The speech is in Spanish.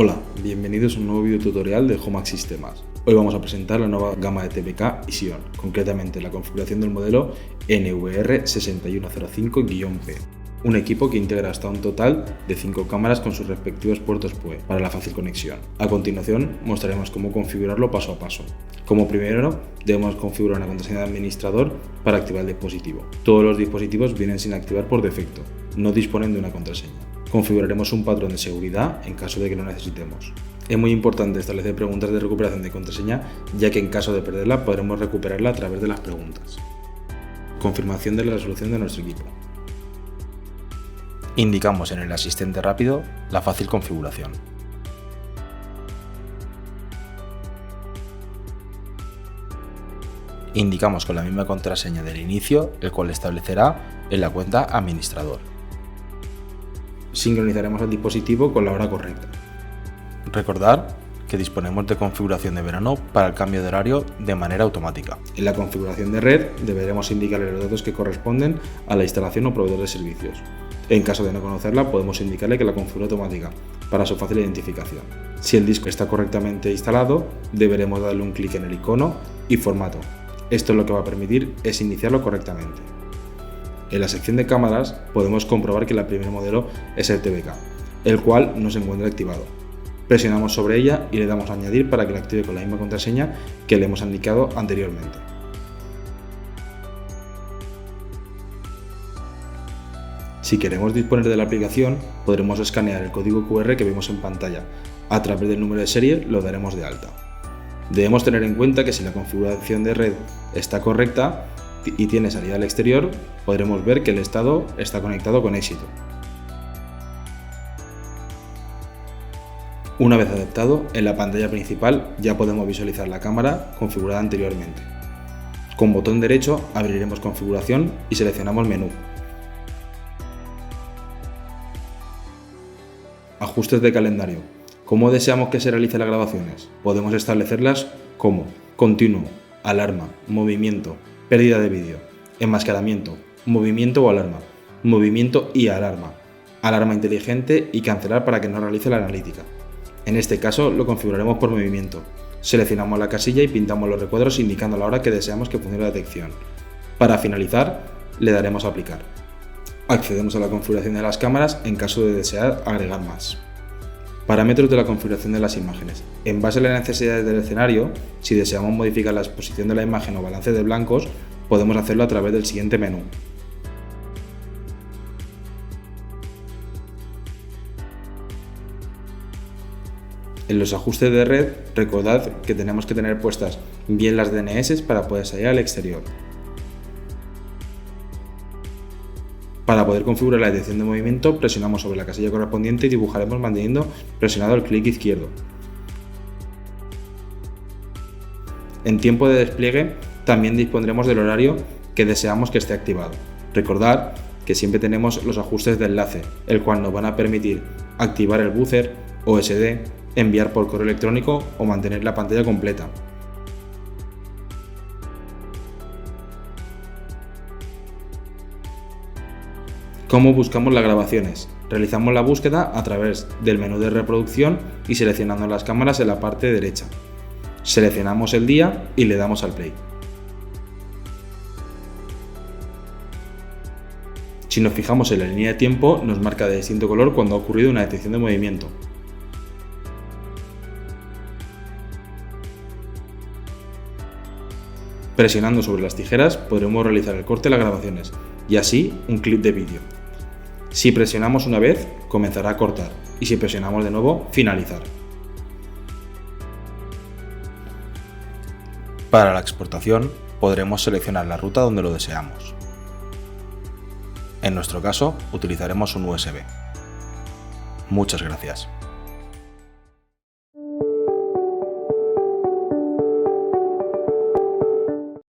Hola, bienvenidos a un nuevo video tutorial de Homax Sistemas. Hoy vamos a presentar la nueva gama de TPK y Xeon, concretamente la configuración del modelo NVR6105-P, un equipo que integra hasta un total de 5 cámaras con sus respectivos puertos PoE para la fácil conexión. A continuación mostraremos cómo configurarlo paso a paso. Como primero, debemos configurar una contraseña de administrador para activar el dispositivo. Todos los dispositivos vienen sin activar por defecto, no disponen de una contraseña. Configuraremos un patrón de seguridad en caso de que lo necesitemos. Es muy importante establecer preguntas de recuperación de contraseña, ya que en caso de perderla podremos recuperarla a través de las preguntas. Confirmación de la resolución de nuestro equipo. Indicamos en el asistente rápido la fácil configuración. Indicamos con la misma contraseña del inicio, el cual establecerá en la cuenta administrador. Sincronizaremos el dispositivo con la hora correcta. Recordad que disponemos de configuración de verano para el cambio de horario de manera automática. En la configuración de red deberemos indicarle los datos que corresponden a la instalación o proveedor de servicios. En caso de no conocerla, podemos indicarle que la configure automática para su fácil identificación. Si el disco está correctamente instalado, deberemos darle un clic en el icono y formato. Esto lo que va a permitir es iniciarlo correctamente. En la sección de cámaras podemos comprobar que el primer modelo es el TPK, el cual no se encuentra activado. Presionamos sobre ella y le damos a añadir para que la active con la misma contraseña que le hemos indicado anteriormente. Si queremos disponer de la aplicación, podremos escanear el código QR que vemos en pantalla. A través del número de serie lo daremos de alta. Debemos tener en cuenta que si la configuración de red está correcta y tiene salida al exterior, podremos ver que el estado está conectado con éxito. Una vez adaptado, en la pantalla principal ya podemos visualizar la cámara configurada anteriormente. Con botón derecho abriremos configuración y seleccionamos menú. Ajustes de calendario. ¿Cómo deseamos que se realicen las grabaciones? Podemos establecerlas como continuo, alarma, movimiento, pérdida de vídeo, enmascaramiento, movimiento o alarma, movimiento y alarma, alarma inteligente y cancelar para que no realice la analítica. En este caso lo configuraremos por movimiento. Seleccionamos la casilla y pintamos los recuadros indicando la hora que deseamos que funcione la detección. Para finalizar, le daremos a aplicar. Accedemos a la configuración de las cámaras en caso de desear agregar más. Parámetros de la configuración de las imágenes. En base a las necesidades del escenario, si deseamos modificar la exposición de la imagen o balance de blancos, podemos hacerlo a través del siguiente menú. En los ajustes de red, recordad que tenemos que tener puestas bien las DNS para poder salir al exterior. Para poder configurar la detección de movimiento, presionamos sobre la casilla correspondiente y dibujaremos manteniendo presionado el clic izquierdo. En tiempo de despliegue, también dispondremos del horario que deseamos que esté activado. Recordad que siempre tenemos los ajustes de enlace, el cual nos van a permitir activar el buzzer, OSD, enviar por correo electrónico o mantener la pantalla completa. ¿Cómo buscamos las grabaciones? Realizamos la búsqueda a través del menú de reproducción y seleccionando las cámaras en la parte derecha. Seleccionamos el día y le damos al play. Si nos fijamos en la línea de tiempo, nos marca de distinto color cuando ha ocurrido una detección de movimiento. Presionando sobre las tijeras podremos realizar el corte de las grabaciones y así un clip de vídeo. Si presionamos una vez, comenzará a cortar y si presionamos de nuevo, finalizar. Para la exportación, podremos seleccionar la ruta donde lo deseamos. En nuestro caso, utilizaremos un USB. Muchas gracias.